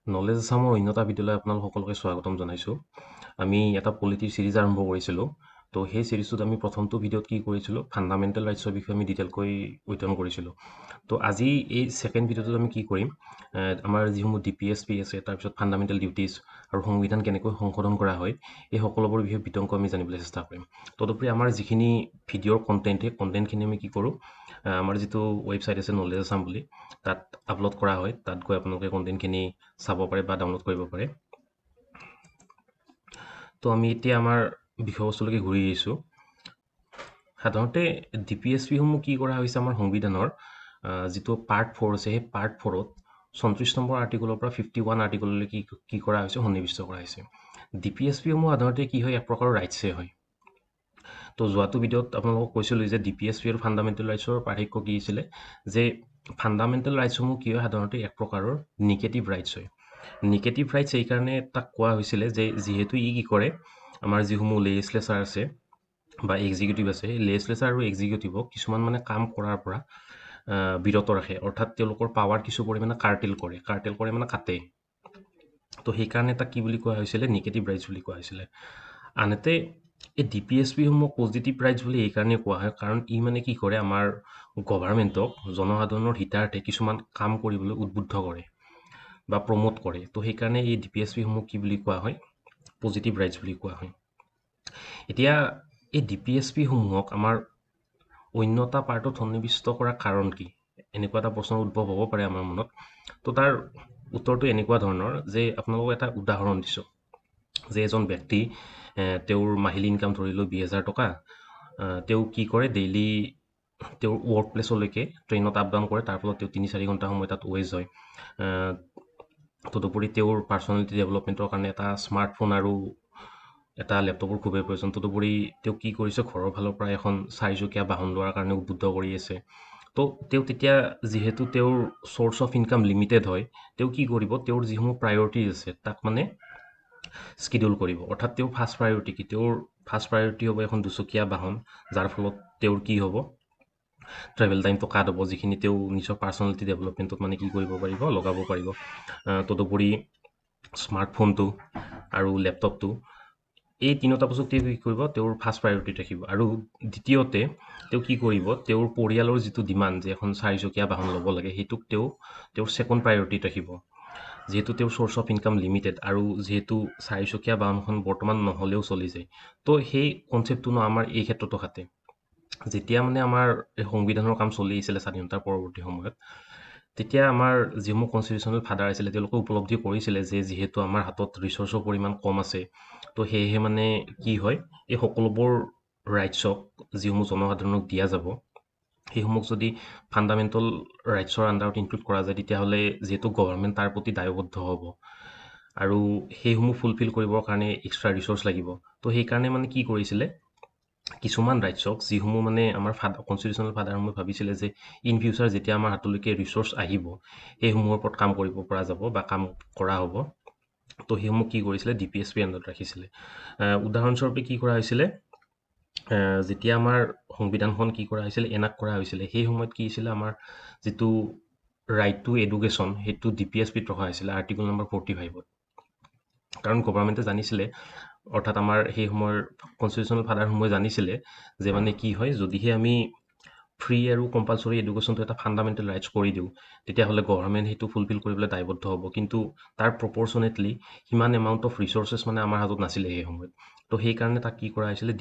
Knowledge আসামৰ অন্য এটা ভিডিঅ'লৈ আপোনালোক সকলোকে স্বাগতম জনাইছোঁ। আমি এটা পলিটিৰ চিৰিজ আৰম্ভ কৰিছিলোঁ। তো সেই চিৰিজটোত আমি প্ৰথমটো ভিডিঅ'ত কি কৰিছিলোঁ, ফাণ্ডামেণ্টেল ৰাইটছৰ বিষয়ে আমি ডিটেইলকৈ অধ্যয়ন কৰিছিলোঁ। তো আজি এই ছেকেণ্ড ভিডিঅ'টোত আমি কি কৰিম, আমাৰ যিসমূহ DPSP আছে, তাৰপিছত ফাণ্ডামেণ্টেল ডিউটিজ আৰু সংবিধান কেনেকৈ সংশোধন কৰা হয়, এই সকলোবোৰ বিষয়ে বিতংকৈ আমি জানিবলৈ চেষ্টা কৰিম। তদুপৰি আমাৰ যিখিনি ভিডিঅ'ৰ কণ্টেণ্ট, সেই কণ্টেণ্টখিনি আমি কি কৰোঁ, আমাৰ যিটো ৱেবছাইট আছে নলেজ আসাম বুলি, তাত আপলোড কৰা হয়। তাত গৈ আপোনালোকে কণ্টেণ্টখিনি চাব পাৰে বা ডাউনলোড কৰিব পাৰে। তো আমি এতিয়া আমাৰ বিষয়বস্তুলৈকে ঘূৰি আহিছোঁ। সাধাৰণতে DPSPসমূহ কি কৰা হৈছে, আমাৰ সংবিধানৰ যিটো পাৰ্ট 4 আছে, সেই পাৰ্ট 4ত 34 নম্বৰ আৰ্টিকলৰ পৰা 51 আৰ্টিকললৈ কি কৰা হৈছে, সন্নিৱিষ্ট কৰা হৈছে। DPSPসমূহ সাধাৰণতে কি হয়, এক প্ৰকাৰৰ ৰাইটছে হয়। তো যোৱাটো ভিডিঅ'ত আপোনালোকক কৈছিলোঁ যে DPSP আৰু ফাণ্ডামেণ্টেল ৰাইটছৰ পাৰ্থক্য কি আছিলে, যে ফাণ্ডামেণ্টেল ৰাইটছসমূহ কি হয়, সাধাৰণতে এক প্ৰকাৰৰ নিগেটিভ ৰাইটছ হয়। নিগেটিভ ৰাইটছ এইকাৰণে তাক কোৱা হৈছিলে যে যিহেতু ই কি কৰে, আমাৰ যিসমূহ লেজিছলেচাৰ আছে বা এক্সিকিউটিভ আছে, সেই লেজিছলেচাৰ আৰু এক্সিকিউটিভক কিছুমান মানে কাম কৰাৰ পৰা বিৰত ৰাখে। অৰ্থাৎ তেওঁলোকৰ পাৱাৰ কিছু পৰিমাণে কাৰ্টেল কৰে মানে কাটে। তো সেইকাৰণে তাক কি বুলি কোৱা হৈছিলে, নিগেটিভ ৰাইটছ বুলি কোৱা হৈছিলে। আনহাতে এই DPSPসমূহ পজিটিভ ৰাইটছ বুলি এইকাৰণে কোৱা হয়, কাৰণ ই মানে কি কৰে, আমাৰ গভাৰ্ণমেণ্টক জনসাধাৰণৰ হিতাৰ্থে কিছুমান কাম কৰিবলৈ উদ্বুদ্ধ কৰে বা প্ৰমোট কৰে। তো সেইকাৰণে এই DPSPসমূহ কি বুলি কোৱা হয়, পজিটিভ ৰাইটছ বুলি কোৱা হয়। এতিয়া এই DPSPসমূহক আমাৰ অন্য এটা পাৰ্টত সন্নিৱিষ্ট কৰাৰ কাৰণ কি, এনেকুৱা এটা প্ৰশ্নৰ উদ্ভৱ হ'ব পাৰে আমাৰ মনত। তো তাৰ উত্তৰটো এনেকুৱা ধৰণৰ, যে আপোনালোকক এটা উদাহৰণ দিছোঁ, যে এজন ব্যক্তি তেওঁৰ মাহিলী ইনকাম ধৰিলোঁ 20,000 টকা। তেওঁ কি কৰে, ডেইলি তেওঁৰ ৱৰ্ক প্লেচলৈকে ট্ৰেইনত আপ ডাউন কৰে। তাৰ ফলত তেওঁ 3-4 ঘণ্টা সময় তাত ৱেষ্ট হয়। তদুপৰি তেওঁৰ পাৰ্চনেলিটি ডেভেলপমেণ্টৰ কাৰণে এটা স্মাৰ্টফোন আৰু এটা লেপটপৰ খুবেই প্ৰয়োজন। তদুপৰি তেওঁ কি কৰিছে, ঘৰৰ ফালৰ পৰা এখন 4চকীয়া বাহন লোৱাৰ কাৰণে উদ্বুদ্ধ কৰি আছে। তো তেওঁ তেতিয়া যিহেতু তেওঁৰ চ'ৰ্চ অফ ইনকাম লিমিটেড হয়, তেওঁ কি কৰিব, তেওঁৰ যিসমূহ প্ৰায়ৰিটিজ আছে তাক মানে স্কিডিউল কৰিব। অৰ্থাৎ তেওঁৰ ফাৰ্ষ্ট প্ৰায়ৰিটি কি, তেওঁৰ ফাৰ্ষ্ট প্ৰায়ৰিটি হ'ব এখন 2চকীয়া বাহন, যাৰ ফলত তেওঁৰ কি হ'ব, ট্ৰেভেল টাইমটো কাট হ'ব, যিখিনি তেওঁ নিজৰ পাৰ্চনেলিটি ডেভেলপমেণ্টত মানে কি কৰিব পাৰিব, লগাব পাৰিব। তদুপৰি স্মাৰ্টফোনটো আৰু লেপটপটো, এই তিনিটা বস্তু তেওঁ কি কৰিব, তেওঁৰ ফাৰ্ষ্ট প্ৰায়ৰিটিত ৰাখিব। আৰু দ্বিতীয়তে তেওঁ কি কৰিব, তেওঁৰ পৰিয়ালৰ যিটো ডিমাণ্ড যে এখন 4চকীয়া বাহন ল'ব লাগে, সেইটোক তেওঁ তেওঁৰ ছেকেণ্ড প্ৰায়ৰিটিত ৰাখিব। যিহেতু তেওঁৰ চ'ৰ্চ অফ ইনকাম লিমিটেড, আৰু যিহেতু 4চকীয়া বাহনখন বৰ্তমান নহ'লেও চলি যায়। তো সেই কনচেপ্টটো আমাৰ এই ক্ষেত্ৰতো খাটে। যেতিয়া মানে আমাৰ এই সংবিধানৰ কাম চলি আহিছিলে স্বাধীনতাৰ পৰৱৰ্তী সময়ত, তেতিয়া আমাৰ যিসমূহ কনষ্টিটিউচনেল ফাদাৰ আছিলে, তেওঁলোকে উপলব্ধি কৰিছিলে যে যিহেতু আমাৰ হাতত ৰিচৰ্চৰ পৰিমাণ কম আছে, তো সেয়েহে মানে কি হয়, এই সকলোবোৰ ৰাইটছক যিসমূহ জনসাধাৰণক দিয়া যাব, সেইসমূহ যদি ফাণ্ডামেণ্টেল ৰাইটছৰ আণ্ডাৰত ইনক্লুড কৰা যায়, তেতিয়াহ'লে যিহেতু গভৰ্ণমেণ্ট তাৰ প্ৰতি দায়বদ্ধ হ'ব, আৰু সেইসমূহ ফুলফিল কৰিবৰ কাৰণে এক্সট্ৰা ৰিচৰ্চ লাগিব। তো সেইকাৰণে মানে কি কৰিছিলে, কিছুমান ৰাইটছক, যিসমূহ মানে আমাৰ কনষ্টিটিউচনেল ফাদাৰসমূহে ভাবিছিলে যে ইন ফিউচাৰ যেতিয়া আমাৰ হাতলৈকে ৰিচৰ্চ আহিব, সেইসমূহৰ ওপৰত কাম কৰিব পৰা যাব বা কাম কৰা হ'ব, তো সেইসমূহ কি কৰিছিলে, DPSP আণ্ডাৰত ৰাখিছিলে। উদাহৰণস্বৰূপে কি কৰা হৈছিলে, যেতিয়া আমাৰ সংবিধানখন কি কৰা হৈছিলে, এনাক্ট কৰা হৈছিলে, সেই সময়ত কি হৈছিলে, আমাৰ যিটো ৰাইট টু এডুকেশ্যন, সেইটো DPSPত ৰখা হৈছিলে আৰ্টিকল নম্বৰ 45ত। কাৰণ গভৰ্ণমেণ্টে জানিছিলে, অৰ্থাৎ আমাৰ সেই সময়ৰ কনষ্টিটিউচনেল ফাদাৰসমূহে জানিছিলে যে মানে কি হয়, যদিহে আমি ফ্ৰী আৰু কম্পালচৰি এডুকেশ্যনটো এটা ফাণ্ডামেণ্টেল ৰাইটছ কৰি দিওঁ, তেতিয়াহ'লে গভৰ্ণমেণ্ট সেইটো ফুলফিল কৰিবলৈ দায়বদ্ধ হ'ব। কিন্তু তাৰ প্ৰপৰ্চনেটলি সিমান এমাউণ্ট অফ ৰিচৰ্চেছ মানে আমাৰ হাতত নাছিলে সেই সময়ত। তো সেইকাৰণে তাক কি কৰা হৈছিলে,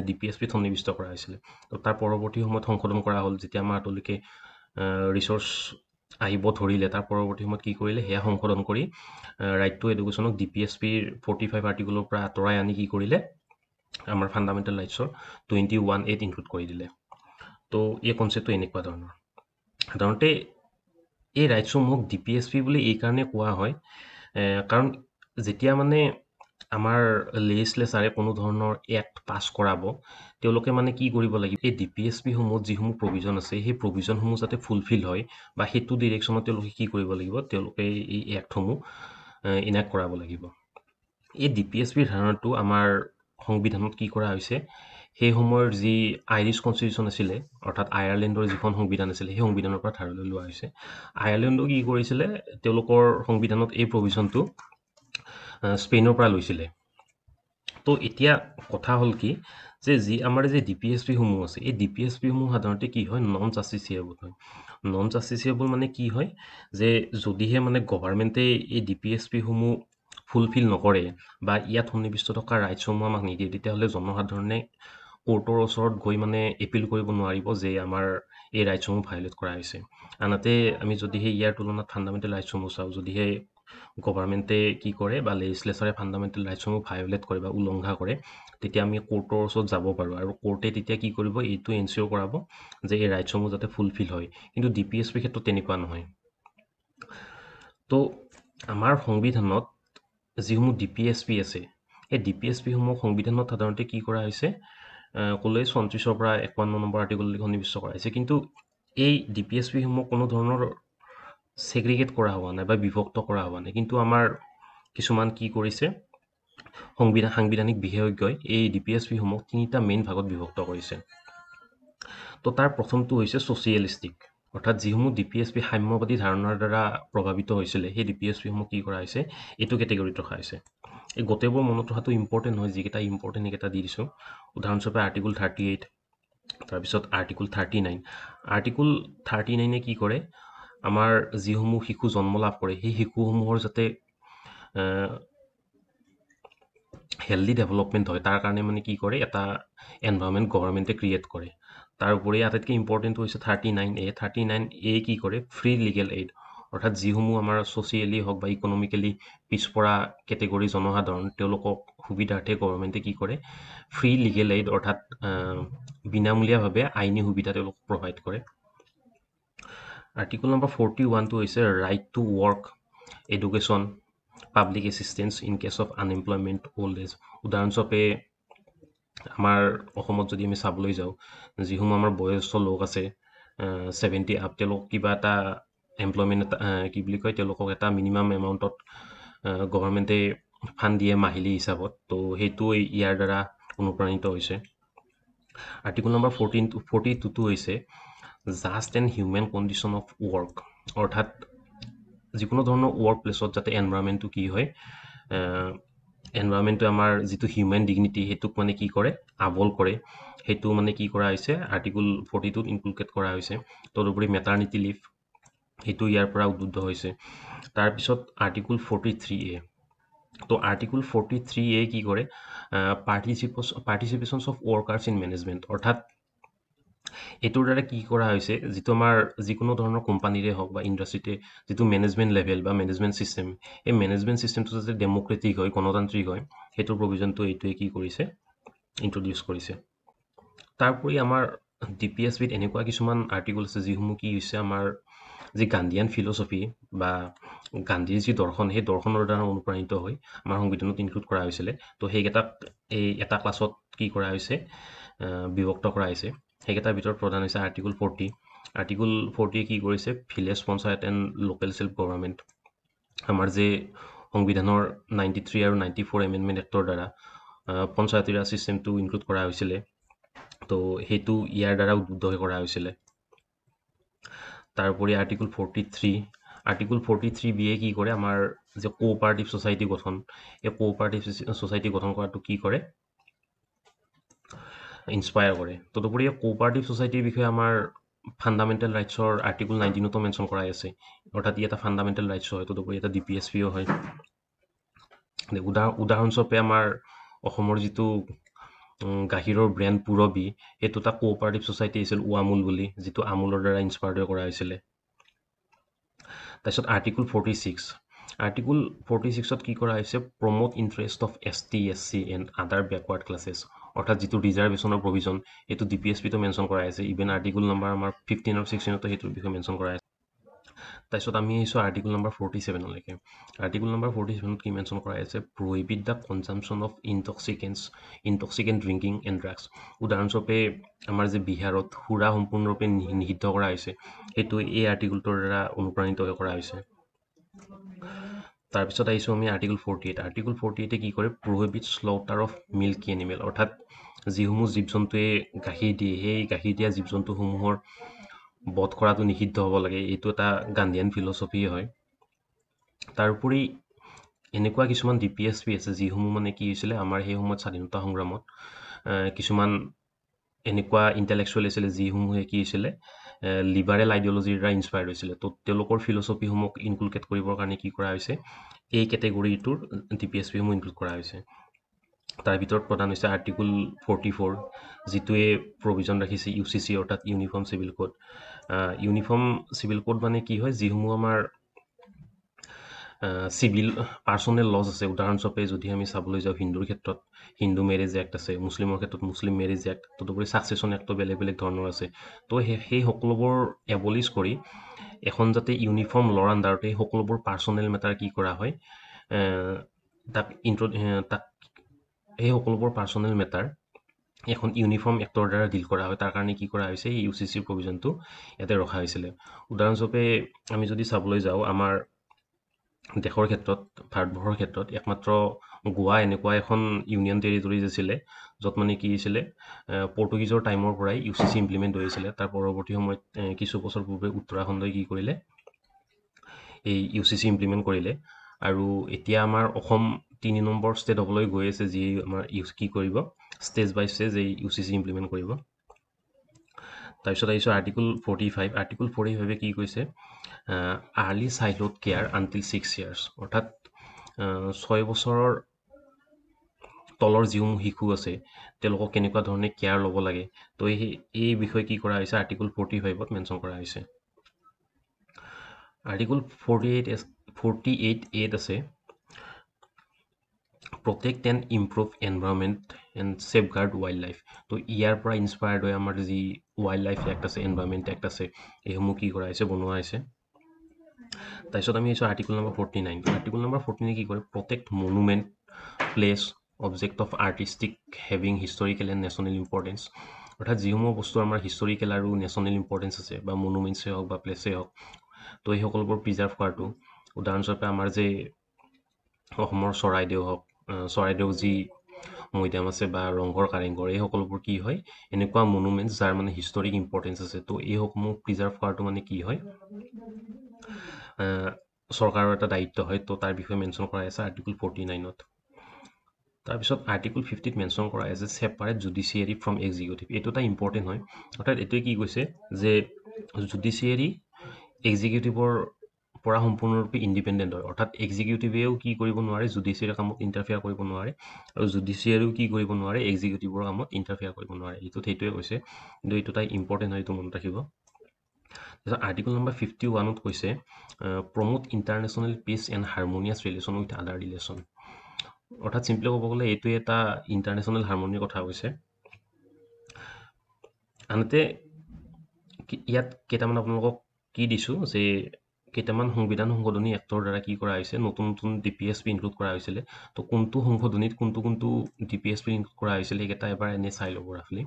DPSPত সন্নিৱিষ্ট কৰা হৈছিলে। তো তাৰ পৰৱৰ্তী সময়ত সংশোধন কৰা হ'ল, যেতিয়া আমাৰ হাতলৈকে ৰিচৰ্চ আহিব ধৰিলে, তাৰ পৰৱৰ্তী সময়ত কি কৰিলে, সেয়া সংশোধন কৰি ৰাইট টু এডুকেশ্যনক DPSPৰ 45 আৰ্টিকলৰ পৰা আঁতৰাই আনি কি কৰিলে, আমাৰ ফাণ্ডামেণ্টেল ৰাইটছৰ 21A ইনক্লুড কৰি দিলে। তো এই কনচেপ্টটো এনেকুৱা ধৰণৰ। সাধাৰণতে এই ৰাইটছসমূহক DPSP বুলি এইকাৰণে কোৱা হয়, কাৰণ যেতিয়া মানে আমাৰ লেজিছলেচাৰে কোনো ধৰণৰ এক্ট পাছ কৰাব, তেওঁলোকে মানে কি কৰিব লাগিব, এই DPSPসমূহত যিসমূহ প্ৰভিজন আছে, সেই প্ৰভিজনসমূহ যাতে ফুলফিল হয়, বা সেইটো ডিৰেকশ্যনত তেওঁলোকে কি কৰিব লাগিব, তেওঁলোকে এই এক্টসমূহ ইনাক্ট কৰাব লাগিব। এই DPSPৰ ধাৰণাটো আমাৰ সংবিধানত কি কৰা হৈছে, সেই সময়ৰ যি আইৰিছ কনষ্টিটিউশ্যন আছিলে অৰ্থাৎ আয়াৰলেণ্ডৰ যিখন সংবিধান আছিলে সেই সংবিধানৰ পৰা ধাৰলৈ লোৱা হৈছে আয়াৰলেণ্ডো কি কৰিছিলে তেওঁলোকৰ সংবিধানত এই প্ৰভিজনটো স্পেইনৰ পৰা লৈছিলে তো এতিয়া কথা হ'ল কি যে যি আমাৰ যে DPSP সমূহ আছে এই DPSP সমূহ সাধাৰণতে কি হয় নন জাষ্টিচিয়েবল হয় নন জাষ্টিচিয়েবল মানে কি হয় যে যদিহে মানে গভৰ্ণমেণ্টে এই DPSP সমূহ ফুলফিল নকৰে বা ইয়াত সন্নিৱিষ্ট থকা ৰাইটছসমূহ আমাক নিদিয়ে তেতিয়াহ'লে জনসাধাৰণে কোৰ্টৰ ওচৰত গৈ মানে এপিল কৰিব নোৱাৰিব যে আমাৰ এই ৰাইটছসমূহ ভায়োলেট কৰা হৈছে আনহাতে আমি যদিহে ইয়াৰ তুলনাত ফাণ্ডামেণ্টেল ৰাইটছসমূহ চাওঁ যদিহে গভৰ্ণমেণ্টে কি কৰে বা লেজিছলেচাৰে ফাণ্ডামেণ্টেল ৰাইটছসমূহ ভায়োলেট কৰে বা উলংঘা কৰে তেতিয়া আমি কোৰ্টৰ ওচৰত যাব পাৰোঁ আৰু কোৰ্টে তেতিয়া কি কৰিব এইটো এনচিয়ৰ কৰাব যে এই ৰাইটছসমূহ যাতে ফুলফিল হয় কিন্তু DPSP ক্ষেত্ৰত তেনেকুৱা নহয় তো আমাৰ সংবিধানত যিসমূহ DPSP আছে এই DPSP সমূহ সংবিধানত সাধাৰণতে কি কৰা হৈছে ক'লে 34ৰ পৰা 51 নম্বৰ আৰ্টিকললৈকে সন্নিৱিষ্ট কৰা হৈছে কিন্তু এই DPSP সমূহ কোনো ধৰণৰ ছেগ্ৰিগেট কৰা হোৱা নাই বা বিভক্ত কৰা হোৱা নাই কিন্তু আমাৰ কিছুমান কি কৰিছে সাংবিধানিক বিশেষজ্ঞই এই DPSP সমূহ তিনিটা মেইন ভাগত বিভক্ত কৰিছে তো তাৰ প্ৰথমটো হৈছে ছ'চিয়েলিষ্টিক অৰ্থাৎ যিসমূহ DPSP সাম্যবাদী ধাৰণাৰ দ্বাৰা প্ৰভাৱিত হৈছিলে সেই DPSP সমূহ কি কৰা হৈছে এইটো কেটেগৰীত ৰখা হৈছে এই গোটেইবোৰ মনত ৰখাটো ইম্পৰ্টেণ্ট হয় যিকেইটা ইম্পৰ্টেণ্ট সেইকেইটা দি দিছোঁ উদাহৰণস্বৰূপে আৰ্টিকল 38 তাৰপিছত আৰ্টিকল 39 আৰ্টিকল 39 কি কৰে আমাৰ যিসমূহ শিশু জন্ম লাভ কৰে সেই শিশুসমূহৰ যাতে হেল্ডি ডেভেলপমেণ্ট হয় তাৰ কাৰণে মানে কি কৰে এটা এনভাইৰনমেণ্ট গভৰ্ণমেণ্টে ক্ৰিয়েট কৰে তাৰ উপৰি আটাইতকৈ ইম্পৰ্টেণ্ট হৈছে 39A কি কৰে ফ্ৰী লিগেল এইড অৰ্থাৎ যিসমূহ আমাৰ ছ'চিয়েলি হওক বা ইকনমিকেলি পিছপৰা কেটেগৰী জনসাধাৰণ তেওঁলোকক সুবিধাৰ্থে গভৰ্ণমেণ্টে কি কৰে ফ্ৰী লিগেল এইড অৰ্থাৎ বিনামূলীয়াভাৱে আইনী সুবিধা তেওঁলোকক প্ৰভাইড কৰে আৰ্টিকল নম্বৰ 41টো হৈছে right to work education public assistance in case of unemployment old age উদাহৰণস্বৰূপে আমাৰ অসমত যদি আমি চাবলৈ যাওঁ যিসমূহ আমাৰ বয়স্ক লোক আছে 70 আপ তেওঁলোকক কিবা এটা এমপ্লয়মেণ্ট এটা কি বুলি কয় তেওঁলোকক এটা মিনিমাম এমাউণ্টত গভৰ্ণমেণ্টে ফাণ্ড দিয়ে মাহিলী হিচাপত তো সেইটো ইয়াৰ দ্বাৰা অনুপ্ৰাণিত হৈছে আৰ্টিকল নম্বৰ 42টো হৈছে just and human condition of work অৰ্থাৎ যিকোনো ধৰণৰ ৱৰ্ক প্লেচত যাতে এনভাইৰনমেণ্টটো কি হয় এনভাইৰনমেণ্টটো আমাৰ যিটো হিউমেন ডিগনিটি সেইটোক মানে কি কৰে আবল কৰে সেইটো মানে কি কৰা হৈছে আৰ্টিকল 42ত ইনক্লুডেড কৰা হৈছে তদুপৰি মেটাৰনিটি লিভ সেইটো ইয়াৰ পৰা উদ্বুদ্ধ হৈছে তাৰপিছত আৰ্টিকল 43A তো আৰ্টিকল 43A কি কৰে পাৰ্টিচিপেশ্যনছ অফ ৱৰ্কাৰ্ছ ইন মেনেজমেণ্ট অৰ্থাৎ এইটোৰ দ্বাৰা কি কৰা হৈছে যিটো আমাৰ যিকোনো ধৰণৰ কোম্পানীৰে হওক বা ইণ্ডাষ্ট্ৰিতে যিটো মেনেজমেণ্ট লেভেল বা মেনেজমেণ্ট ছিষ্টেম এই মেনেজমেণ্ট ছিষ্টেমটো যাতে ডেম'ক্ৰেটিক হয় গণতান্ত্ৰিক হয় সেইটোৰ প্ৰভিজনটো এইটোৱে কি কৰিছে ইণ্ট্ৰডিউচ কৰিছে তাৰোপৰি আমাৰ DPSPত এনেকুৱা কিছুমান আৰ্টিকল আছে যিসমূহ কি হৈছে আমাৰ যি গান্ধীয়ান ফিলচফি বা গান্ধীৰ যি দৰ্শন সেই দৰ্শনৰ দ্বাৰা অনুপ্ৰাণিত হৈ আমাৰ সংবিধানত ইনক্লুড কৰা হৈছিলে তো সেইকেইটাক এই এটা ক্লাছত কি কৰা হৈছে বিভক্ত কৰা হৈছে সেইকেইটাৰ ভিতৰত প্ৰধান হৈছে আৰ্টিকল 40 আৰ্টিকল 40 কি কৰিছে village panchayat and local self government আমাৰ যে সংবিধানৰ 93 আৰু 94 এমেণ্ডমেণ্ট এক্টৰ দ্বাৰা পঞ্চায়তী ৰাজ ছিষ্টেমটো ইনক্লুড কৰা হৈছিলে তো সেইটো ইয়াৰ দ্বাৰা উদ্বুদ্ধ হৈ কৰা হৈছিলে তাৰোপৰি আৰ্টিকল 43B কি কৰে আমাৰ যে কোঅপাৰেটিভ ছ'চাইটি গঠন এই কোঅপাৰেটিভ ছ'চাইটি গঠন কৰাটো কি কৰে ইনস্পায়াৰ কৰে তদুপৰি কোঅপাৰেটিভ ছ'চাইটিৰ বিষয়ে আমাৰ ফাণ্ডামেণ্টেল ৰাইটছৰ আৰ্টিকল 19টো মেনশ্যন কৰাই আছে অৰ্থাৎ ই এটা ফাণ্ডামেণ্টেল ৰাইটছ হয় তদুপৰি এটা DPSPও হয় উদাহৰণস্বৰূপে আমাৰ অসমৰ যিটো গাখীৰৰ ব্ৰেণ্ড পূৰবী সেইটো এটা কোঅপাৰেটিভ ছ'চাইটি আছিল ৱামুল বুলি যিটো আমুলৰ দ্বাৰা ইনস্পায়াৰ্ড হৈ কৰা হৈছিলে তাৰপিছত আৰ্টিকল 46ত কি কৰা হৈছে promote interest of ST SC and other backward classes অৰ্থাৎ যিটো ৰিজাৰ্ভেশ্যনৰ প্ৰভিজন এইটো DPSPটো মেনশ্যন কৰা আছে ইভেন আৰ্টিকল নম্বৰ আমাৰ 15 আৰু 16তো সেইটোৰ বিষয়ে মেনশ্যন কৰা আছে তাৰপিছত আমি আহিছোঁ আৰ্টিকল নম্বৰ 47লৈকে আৰ্টিকল নম্বৰ 47ত কি মেনশ্যন কৰা আছে prohibit the consumption of intoxicant drinking and drugs উদাহৰণস্বৰূপে আমাৰ যে বিহাৰত সুৰা সম্পূৰ্ণৰূপে নিষিদ্ধ কৰা হৈছে সেইটো এই আৰ্টিকলটোৰ দ্বাৰা অনুপ্ৰাণিত হৈ কৰা হৈছে তাৰপিছত আহিছোঁ আমি আৰ্টিকল 48 কি কৰে প্ৰহিবিট স্লটাৰ অফ মিল্কি এনিমেল অৰ্থাৎ যিসমূহ জীৱ জন্তুৱে গাখীৰ দিয়ে সেই গাখীৰ দিয়া জীৱ জন্তুসমূহৰ বধ কৰাটো নিষিদ্ধ হ'ব লাগে, এইটো এটা গান্ধীয়ান ফিলচফি হয়। তাৰোপৰি এনেকুৱা কিছুমান DPSP আছে যিসমূহ মানে কি হৈছিলে আমাৰ সেই সময়ত স্বাধীনতা সংগ্ৰামত কিছুমান এনেকুৱা ইণ্টেলেকচুৱেল আছিলে যিসমূহে কি হৈছিলে লিবাৰেল আইডিঅলজিৰ দ্বাৰা ইনস্পায়াৰ্ড হৈছিলে। তো তেওঁলোকৰ ফিলচফিসমূহ ইনকুলকেট কৰিবৰ কাৰণে কি কৰা হৈছে, এই কেটেগৰীটোৰ DPSPসমূহ ইনক্লুড কৰা হৈছে। তাৰ ভিতৰত প্ৰধান হৈছে আৰ্টিকুল 44, যিটোৱে প্ৰভিজন ৰাখিছে UCC অৰ্থাৎ uniform civil code. Uniform civil code মানে কি হয়, যিসমূহ আমাৰ চিভিল পাৰ্চনেল লজ আছে। উদাহৰণস্বৰূপে যদি আমি চাবলৈ যাওঁ হিন্দুৰ ক্ষেত্ৰত হিন্দু মেৰেজ এক্ট আছে, মুছলিমৰ ক্ষেত্ৰত মুছলিম মেৰেজ এক্ট, তদুপৰি ছাকচেছন এক্টটো বেলেগ বেলেগ ধৰণৰ আছে। তো সেই সকলোবোৰ এবলিছ কৰি এখন যাতে ইউনিফৰ্ম লৰ আণ্ডাৰতে এই সকলোবোৰ পাৰ্চনেল মেটাৰ কি কৰা হয়, তাক সেই সকলোবোৰ পাৰ্চনেল মেটাৰ এখন ইউনিফৰ্ম এক্টৰ দ্বাৰা ডিল কৰা হয়। তাৰ কাৰণে কি কৰা হৈছে, এই UCCৰ প্ৰভিজনটো ইয়াতে ৰখা হৈছিলে। উদাহৰণস্বৰূপে আমি যদি চাবলৈ যাওঁ আমাৰ দেশৰ ক্ষেত্ৰত, ভাৰতবৰ্ষৰ ক্ষেত্ৰত একমাত্ৰ গোৱা এনেকুৱা এখন ইউনিয়ন টেৰিটৰিজ আছিলে য'ত মানে কি হৈছিলে পৰ্টুগীজৰ টাইমৰ পৰাই UCC ইমপ্লিমেণ্ট হৈ আছিলে। তাৰ পৰৱৰ্তী সময়ত কিছু বছৰ পূৰ্বে উত্তৰাখণ্ডই কি কৰিলে, এই UCC ইমপ্লিমেণ্ট কৰিলে। আৰু এতিয়া আমাৰ অসম 3 নম্বৰ ষ্টেট হ'বলৈ গৈ আছে, যি আমাৰ কি কৰিব, ষ্টেজ বাই ষ্টেজ এই UCC ইমপ্লিমেণ্ট কৰিব। তাৰপিছত আহিছোঁ আৰ্টিকুল 45। আৰ্টিকুল 45 কি কৈছে, early childhood care until 6 years, অৰ্থাৎ 6 বছৰৰ তলৰ যিসমূহ শিশু আছে তেওঁলোকক কেনেকুৱা ধৰণে কেয়াৰ ল'ব লাগে, তো এই বিষয়ে কি কৰা হৈছে আৰ্টিকুল 45ত মেনশ্যন কৰা হৈছে। আৰ্টিকুল 48A আছে, protect and improve environment and safeguard wild life. তো ইয়াৰ পৰা ইনস্পায়াৰ্ড হৈ আমাৰ যি ৱাইল্ড লাইফ এক্ট আছে, এনভাইৰনমেণ্ট এক্ট আছে, এইসমূহ কি কৰা হৈছে, বনোৱা হৈছে। তাৰপিছত আমি আহিছোঁ আৰ্টিকুল নম্বৰ 49। আৰ্টিকুল নম্বৰ 49 কি কৰে, protect monument, place, object of artistic having historical and national importance, অৰ্থাৎ যিসমূহ বস্তু আমাৰ হিষ্টৰিকেল আৰু নেশ্যনেল ইম্পৰ্টেঞ্চ আছে, বা মনুমেণ্টছেই হওক বা প্লেছেই হওক, তো এই সকলোবোৰ প্ৰিজাৰ্ভ কৰাটো। উদাহৰণস্বৰূপে আমাৰ যে অসমৰ চৰাইদেউ যি মৈদাম আছে বা ৰংঘৰ কাৰেংঘৰ, এই সকলোবোৰ কি হয়, এনেকুৱা মনুমেণ্টছ যাৰ মানে হিষ্টৰিক ইম্পৰ্টেঞ্চ আছে। তো এইসমূহ প্ৰিজাৰ্ভ কৰাটো মানে কি হয়, চৰকাৰৰ এটা দায়িত্ব হয়। তো তাৰ বিষয়ে মেনশ্যন কৰা আছে আৰ্টিকুল 49ত। তাৰপিছত আৰ্টিকুল 50ত মেনশ্যন কৰা আছে ছেপাৰেট জুডিচিয়াৰী ফ্ৰম এক্সিকিউটিভ। এইটো এটা ইম্পৰ্টেণ্ট হয়, অৰ্থাৎ এইটোৱে কি কৈছে যে জুডিচিয়াৰী এক্সিকিউটিভৰ পৰা সম্পূৰ্ণৰূপে ইণ্ডিপেণ্ডেণ্ট হয়। অৰ্থাৎ এক্সিকিউটিভেও কি কৰিব নোৱাৰে, জুডিচিয়াৰীৰ কামত ইণ্টাৰফেয়াৰ কৰিব নোৱাৰে, আৰু জুডিচিয়াৰীও কি কৰিব নোৱাৰে, এক্সিকিউটিভৰ কামত ইণ্টাৰফেয়াৰ কৰিব নোৱাৰে। সেইটোৱে কৈছে, কিন্তু এইটো এটা ইম্পৰ্টেণ্ট হয়, এইটো মনত ৰাখিব। তাৰপিছত আৰ্টিকুল নম্বৰ 51ত কৈছে promote international peace and harmonious relation with other relation. অৰ্থাৎ চিম্পলি ক'ব গ'লে এইটোৱে এটা ইণ্টাৰনেশ্যনেল হাৰমনিৰ কথা কৈছে। আনহাতে ইয়াত কেইটামান আপোনালোকক কি দিছোঁ, যে কেইটামান সংবিধান সংশোধনী এক্টৰ দ্বাৰা কি কৰা হৈছে, নতুন নতুন DPSP ইনক্লুড কৰা হৈছিলে। তো কোনটো সংশোধনীত কোনটো DPSP ইনক্লুড কৰা হৈছিলে সেইকেইটা এবাৰ এনেই চাই ল'ব ৰাফলি।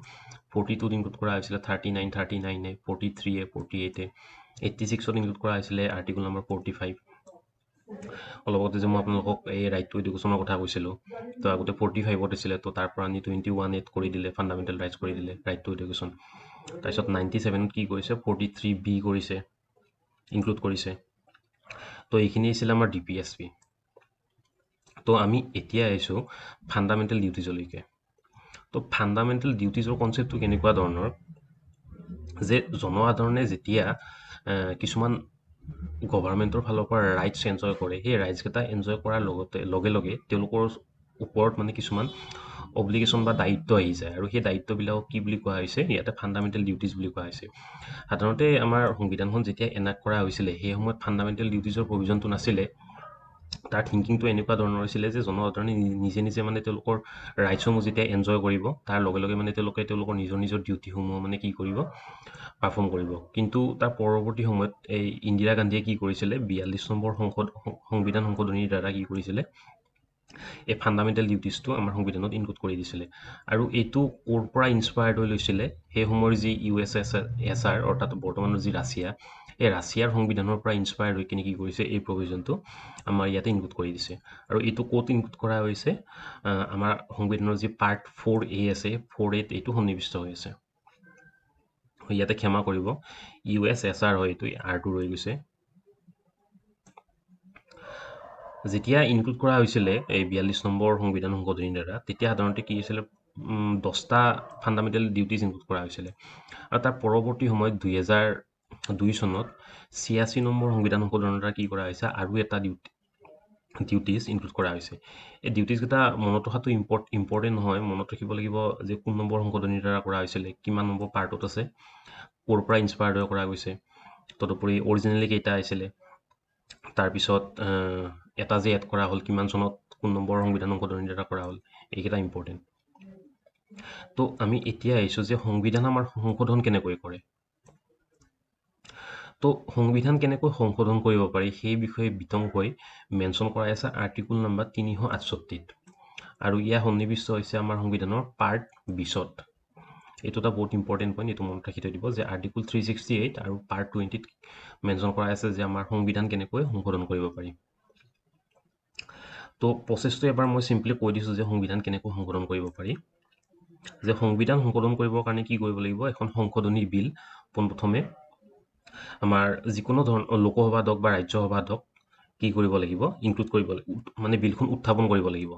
42ত ইনক্লুড কৰা হৈছিলে 39A, 43A, 48A, 86ত ইনক্লুড কৰা হৈছিলে আৰ্টিকুল নম্বৰ 45। অলপতে যে মই আপোনালোকক এই ৰাইট টু এডুকেশ্যনৰ কথা কৈছিলোঁ, তো আগতে 45ত আছিলে, তো তাৰ পৰা আনি 21A কৰি দিলে, ফাণ্ডামেণ্টেল ৰাইটছ কৰি দিলে, ৰাইট টু এডুকেশ্যন। তাৰপিছত 97ত কি কৰিছে, 43B কৰিছে, ইনক্লুড কৰিছে। তো এইখিনি আছিলে আমাৰ DPSP। তো আমি এতিয়া আহিছোঁ ফাণ্ডামেণ্টেল ডিউটিজলৈকে। তো ফাণ্ডামেণ্টেল ডিউটিজৰ কনচেপ্টটো কেনেকুৱা ধৰণৰ, যে জনসাধাৰণে যেতিয়া কিছুমান গভাৰ্ণমেণ্টৰ ফালৰ পৰা ৰাইটছ এনজয় কৰে, সেই ৰাইটছকেইটা এনজয় কৰাৰ লগে লগে তেওঁলোকৰ ওপৰত মানে কিছুমান অব্লিগেশ্যন বা দায়িত্ব আহি যায়, আৰু সেই দায়িত্ববিলাকক কি বুলি কোৱা হৈছে, ইয়াতে ফাণ্ডামেণ্টেল ডিউটিজ বুলি কোৱা হৈছে। সাধাৰণতে আমাৰ সংবিধানখন যেতিয়া এনাক্ট কৰা হৈছিলে সেই সময়ত ফাণ্ডামেণ্টেল ডিউটিজৰ প্ৰভিজনটো নাছিলে। তাৰ থিংকিংটো এনেকুৱা ধৰণৰ হৈছিলে যে জনসাধাৰণে নিজে মানে তেওঁলোকৰ ৰাইটছসমূহ যেতিয়া এনজয় কৰিব, তাৰ লগে লগে মানে তেওঁলোকে তেওঁলোকৰ নিজৰ ডিউটিসমূহ মানে কি কৰিব, পাৰফৰ্ম কৰিব। কিন্তু তাৰ পৰৱৰ্তী সময়ত এই ইন্দিৰা গান্ধীয়ে কি কৰিছিলে, 42 নম্বৰ সংবিধান সংশোধনীৰ দ্বাৰা কি কৰিছিলে, এই ফাণ্ডামেণ্টেল ডিউটিজটো আমাৰ সংবিধানত ইনক্লুড কৰি দিছিলে। আৰু এইটো ক'ৰ পৰা ইনস্পায়াৰ্ড হৈ লৈছিলে, সেই সময়ৰ যি USSR অৰ্থাৎ বৰ্তমানৰ যি ৰাছিয়া, এই ৰাছিয়াৰ সংবিধানৰ পৰা ইনস্পায়াৰ্ড হৈ কিনে কি কৰিছে এই প্ৰভিজনটো আমাৰ ইয়াতে ইনক্লুড কৰি দিছে আৰু এইটো ক'ত ইনক্লুড কৰা হৈছে আমাৰ সংবিধানৰ যি পাৰ্ট 4A আছে 4A এইটো সন্নিৱিষ্ট হৈ আছে ইয়াতে ক্ষমা কৰিব USSR হয় এইটো R2 ৰৈ গৈছে যেতিয়া ইনক্লুড কৰা হৈছিলে এই 42 নম্বৰ সংবিধান সংশোধনীৰ দ্বাৰা তেতিয়া সাধাৰণতে কি হৈছিলে 10টা ফাণ্ডামেণ্টেল ডিউটিজ ইনক্লুড কৰা হৈছিলে আৰু তাৰ পৰৱৰ্তী সময়ত 2002 চনত 86 নম্বৰ সংবিধান সংশোধনৰ দ্বাৰা কি কৰা হৈছে আৰু এটা ডিউটিজ ইনক্লুড কৰা হৈছে এই ডিউটিজকেইটা মনত ৰখাটো ইম্পৰ্টেণ্ট নহয় মনত ৰাখিব লাগিব যে কোন নম্বৰ সংশোধনীৰ দ্বাৰা কৰা হৈছিলে কিমান নম্বৰ পাৰ্টত আছে ক'ৰ পৰা ইনস্পায়াৰ্ড হৈ কৰা গৈছে তদুপৰি অৰিজিনেলি কেইটা আহিছিলে তাৰপিছত এটা যে এড কৰা হ'ল কিমান চনত কোন নম্বৰ সংবিধান সংশোধনীৰ দ্বাৰা কৰা হ'ল এইকেইটা ইম্পৰ্টেণ্ট তো আমি এতিয়া আহিছোঁ যে সংবিধান আমাৰ সংশোধন কেনেকৈ কৰে তো সংবিধান কেনেকৈ সংশোধন কৰিব পাৰি সেই বিষয়ে বিতংকৈ মেনশ্যন কৰা আছে আৰ্টিকুল নম্বৰ 368 আৰু ইয়া সন্নিৱিষ্ট হৈছে আমাৰ সংবিধানৰ পাৰ্ট 20ত এইটো এটা বহুত ইম্পৰ্টেণ্ট পইণ্ট এইটো মনত ৰাখি থৈ দিব যে আৰ্টিকুল 368 আৰু পাৰ্ট 20ত মেনশ্যন কৰা আছে যে আমাৰ সংবিধান কেনেকৈ সংশোধন কৰিব পাৰি তো প্ৰচেছটো এবাৰ মই চিম্পলি কৈ দিছোঁ যে সংবিধান কেনেকৈ সংশোধন কৰিব পাৰি যে সংবিধান সংশোধন কৰিবৰ কাৰণে কি কৰিব লাগিব এখন সংশোধনী বিল পোনপ্ৰথমে আমাৰ যিকোনো ধৰণৰ লোকসভাত হওক বা ৰাজ্যসভাত হওক কি কৰিব লাগিব ইনক্লুড কৰিব মানে বিলখন উত্থাপন কৰিব লাগিব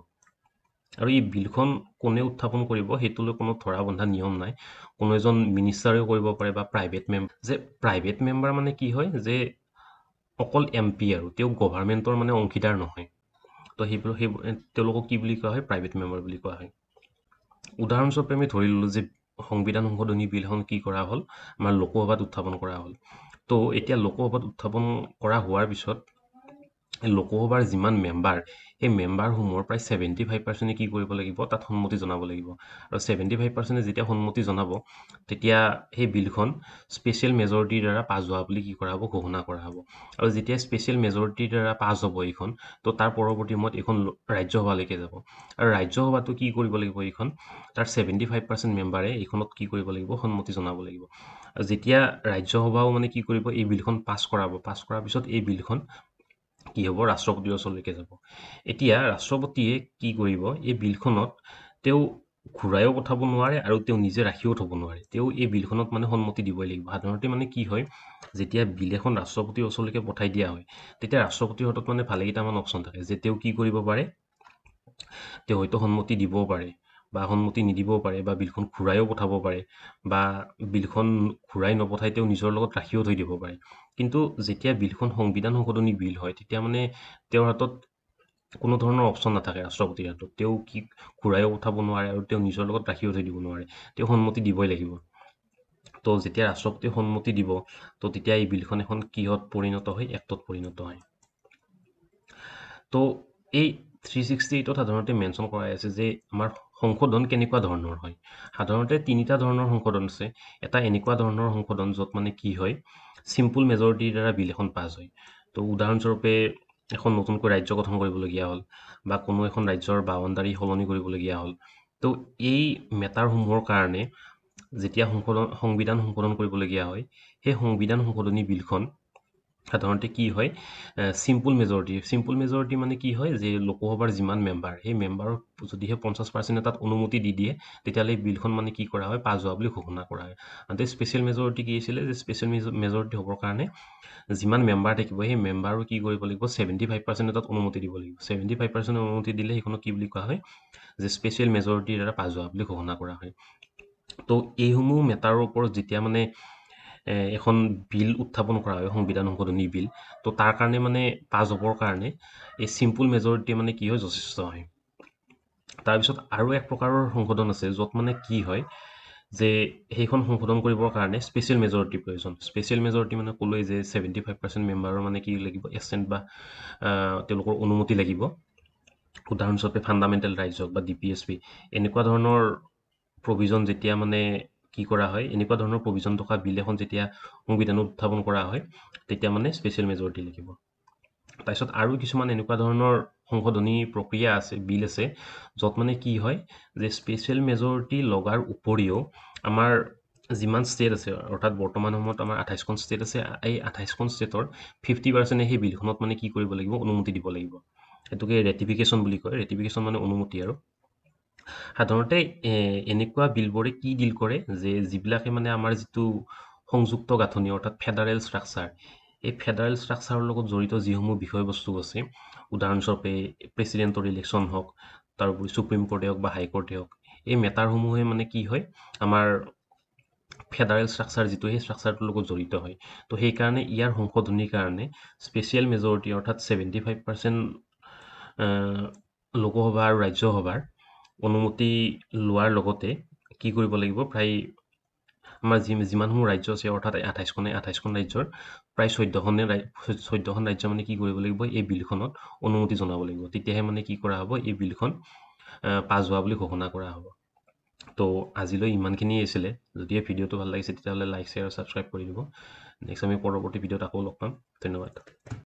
আৰু এই বিলখন কোনে উত্থাপন কৰিব সেইটোলৈ কোনো ধৰা বন্ধা নিয়ম নাই কোনো এজন মিনিষ্টাৰেও কৰিব পাৰে বা প্ৰাইভেট মেম্বাৰ মানে কি হয় যে অকল MP আৰু তেওঁ গভাৰ্ণমেণ্টৰ মানে অংশীদাৰ নহয় তো সেইবোৰ তেওঁলোকক কি বুলি কোৱা হয় প্ৰাইভেট মেম্বাৰ বুলি কোৱা হয় উদাহৰণস্বৰূপে আমি ধৰি ল'লোঁ যে সংবিধান সংশোধনী বিলখন কি কৰা হ'ল আমাৰ লোকসভাত উত্থাপন কৰা হ'ল তো এতিয়া লোকসভাত উত্থাপন কৰা হোৱাৰ পিছত লোকসভাৰ যিমান মেম্বাৰ সেই মেম্বাৰসমূহৰ প্ৰায় 75% কি কৰিব লাগিব তাত সন্মতি জনাব লাগিব আৰু 75% যেতিয়া সন্মতি জনাব তেতিয়া সেই বিলখন স্পেচিয়েল মেজৰিটিৰ দ্বাৰা পাছ হোৱা বুলি কি কৰা হ'ব ঘোষণা কৰা হ'ব আৰু যেতিয়া স্পেচিয়েল মেজৰিটিৰ দ্বাৰা পাছ হ'ব এইখন তো তাৰ পৰৱৰ্তী সময়ত এইখন ৰাজ্যসভালৈকে যাব আৰু ৰাজ্যসভাটো কি কৰিব লাগিব এইখন তাৰ 75% মেম্বাৰে এইখনত কি কৰিব লাগিব সন্মতি জনাব লাগিব আৰু যেতিয়া ৰাজ্যসভাও মানে কি কৰিব এই বিলখন পাছ কৰাব পাছ কৰাৰ পিছত এই বিলখন কি হ'ব ৰাষ্ট্ৰপতিৰ ওচৰলৈকে যাব এতিয়া ৰাষ্ট্ৰপতিয়ে কি কৰিব এই বিলখনত তেওঁ ঘূৰাইও পঠাব নোৱাৰে আৰু তেওঁ নিজে ৰাখিও থ'ব নোৱাৰে তেওঁ এই বিলখনত মানে সন্মতি দিবই লাগিব সাধাৰণতে মানে কি হয় যেতিয়া বিল এখন ৰাষ্ট্ৰপতিৰ ওচৰলৈকে পঠাই দিয়া হয় তেতিয়া ৰাষ্ট্ৰপতিৰ হাতত মানে ভালেকেইটামান অপশ্যন থাকে যে তেওঁ কি কৰিব পাৰে তেওঁ হয়তো সন্মতি দিবও পাৰে বা সন্মতি নিদিবও পাৰে বা বিলখন ঘূৰাইও পঠাব পাৰে বা বিলখন ঘূৰাই নপঠাই তেওঁ নিজৰ লগত ৰাখিও থৈ দিব পাৰে কিন্তু যেতিয়া বিলখন সংবিধান সংশোধনী বিল হয় তেতিয়া মানে তেওঁৰ হাতত কোনো ধৰণৰ অপশ্যন নাথাকে ৰাষ্ট্ৰপতিৰ হাতত তেওঁ কি ঘূৰাইও পঠাব নোৱাৰে আৰু তেওঁ নিজৰ লগত ৰাখিও থৈ দিব নোৱাৰে তেওঁ সন্মতি দিবই লাগিব তো যেতিয়া ৰাষ্ট্ৰপতিয়ে সন্মতি দিব তো তেতিয়া এই বিলখন এখন কিহত পৰিণত হয় এক্টত পৰিণত হয় তো এই 368ত সাধাৰণতে মেনশ্যন কৰা আছে যে আমাৰ সংশোধন কেনেকুৱা ধৰণৰ হয় সাধাৰণতে তিনিটা ধৰণৰ সংশোধন আছে এটা এনেকুৱা ধৰণৰ সংশোধন য'ত মানে কি হয় চিম্পল মেজৰিটিৰ দ্বাৰা বিল এখন পাছ হয় তো উদাহৰণস্বৰূপে এখন নতুনকৈ ৰাজ্য গঠন কৰিবলগীয়া হ'ল বা কোনো এখন ৰাজ্যৰ বাউণ্ডাৰী সলনি কৰিবলগীয়া হ'ল তো এই মেটাৰসমূহৰ কাৰণে যেতিয়া সংবিধান সংশোধন কৰিবলগীয়া হয় সেই সংবিধান সংশোধনী বিলখন সাধাৰণতে কি হয় চিম্পল মেজৰিটি মানে কি হয় যে লোকসভাৰ যিমান মেম্বাৰ সেই মেম্বাৰৰ যদিহে 50% তাত অনুমতি দি দিয়ে তেতিয়াহ'লে বিলখন মানে কি কৰা হয় পাছ হোৱা বুলি ঘোষণা কৰা হয় আনহাতে স্পেচিয়েল মেজৰিটি কি আছিলে যে স্পেচিয়েল মেজৰিটি হ'বৰ কাৰণে যিমান মেম্বাৰ থাকিব সেই মেম্বাৰো কি কৰিব লাগিব 75% তাত অনুমতি দিব লাগিব 75% অনুমতি দিলে সেইখনক কি বুলি কোৱা হয় যে স্পেচিয়েল মেজৰিটিৰ দ্বাৰা পাছ হোৱা বুলি ঘোষণা কৰা হয় তো এইসমূহ মেটাৰৰ ওপৰত যেতিয়া মানে এখন বিল উত্থাপন কৰা হয় সংবিধান সংশোধনী বিল তো তাৰ কাৰণে মানে পাছ হ'বৰ কাৰণে এই চিম্পল মেজৰিটি মানে কি হয় যথেষ্ট হয় তাৰপিছত আৰু এক প্ৰকাৰৰ সংশোধন আছে য'ত মানে কি হয় যে সেইখন সংশোধন কৰিবৰ কাৰণে স্পেচিয়েল মেজৰিটিৰ প্ৰয়োজন স্পেচিয়েল মেজৰিটি মানে ক'লোৱেই যে 75% মেম্বাৰৰ মানে কি লাগিব এচেণ্ট বা তেওঁলোকৰ অনুমতি লাগিব উদাহৰণস্বৰূপে ফাণ্ডামেণ্টেল ৰাইটছ হওক বা DPSP এনেকুৱা ধৰণৰ প্ৰভিজন যেতিয়া মানে কি কৰা হয় এনেকুৱা ধৰণৰ প্ৰভিজন থকা বিল এখন যেতিয়া সংবিধানত উত্থাপন কৰা হয় তেতিয়া মানে স্পেচিয়েল মেজৰিটি লাগিব তাৰপিছত আৰু কিছুমান এনেকুৱা ধৰণৰ সংশোধনী প্ৰক্ৰিয়া আছে বিল আছে য'ত মানে কি হয় যে স্পেচিয়েল মেজৰিটি লগাৰ উপৰিও আমাৰ যিমান ষ্টেট আছে অৰ্থাৎ বৰ্তমান সময়ত আমাৰ 28খন ষ্টেট আছে এই 28খন ষ্টেটৰ 50% সেই বিলখনত মানে কি কৰিব লাগিব অনুমতি দিব লাগিব সেইটোকে ৰেটিফিকেশ্যন বুলি কয় ৰেটিফিকেশ্যন মানে অনুমতি আৰু সাধাৰণতে এনেকুৱা বিলবোৰে কি ডিল কৰে যে যিবিলাকে মানে আমাৰ যিটো সংযুক্ত গাঁথনি অৰ্থাৎ ফেডাৰেল ষ্ট্ৰাকচাৰ এই ফেডাৰেল ষ্ট্ৰাকচাৰৰ লগত জড়িত যিসমূহ বিষয়বস্তু আছে উদাহৰণস্বৰূপে প্ৰেচিডেণ্টৰ ইলেকশ্যন হওক তাৰোপৰি সুপ্ৰিম কোৰ্টে হওক বা হাইকোৰ্টে হওক এই মেটাৰসমূহে মানে কি হয় আমাৰ ফেডাৰেল ষ্ট্ৰাকচাৰ যিটো সেই ষ্ট্ৰাকচাৰটোৰ লগত জড়িত হয় তো সেইকাৰণে ইয়াৰ সংশোধনীৰ কাৰণে স্পেচিয়েল মেজৰিটি অৰ্থাৎ 75% লোকসভা আৰু ৰাজ্যসভাৰ অনুমতি লোৱাৰ লগতে কি কৰিব লাগিব প্ৰায় আমাৰ যিমানসমূহ ৰাজ্য আছে অৰ্থাৎ 28খন ৰাজ্যৰ প্ৰায় 14খন ৰাজ্য মানে কি কৰিব লাগিব এই বিলখনত অনুমতি জনাব লাগিব তেতিয়াহে মানে কি কৰা হ'ব এই বিলখন পাছ হোৱা বুলি ঘোষণা কৰা হ'ব তো আজিলৈ ইমানখিনিয়ে আছিলে যদিহে ভিডিঅ'টো ভাল লাগিছে তেতিয়াহ'লে লাইক শ্বেয়াৰ আৰু ছাবস্ক্ৰাইব কৰি দিব নেক্সট আমি পৰৱৰ্তী ভিডিঅ'ত আকৌ লগ পাম ধন্যবাদ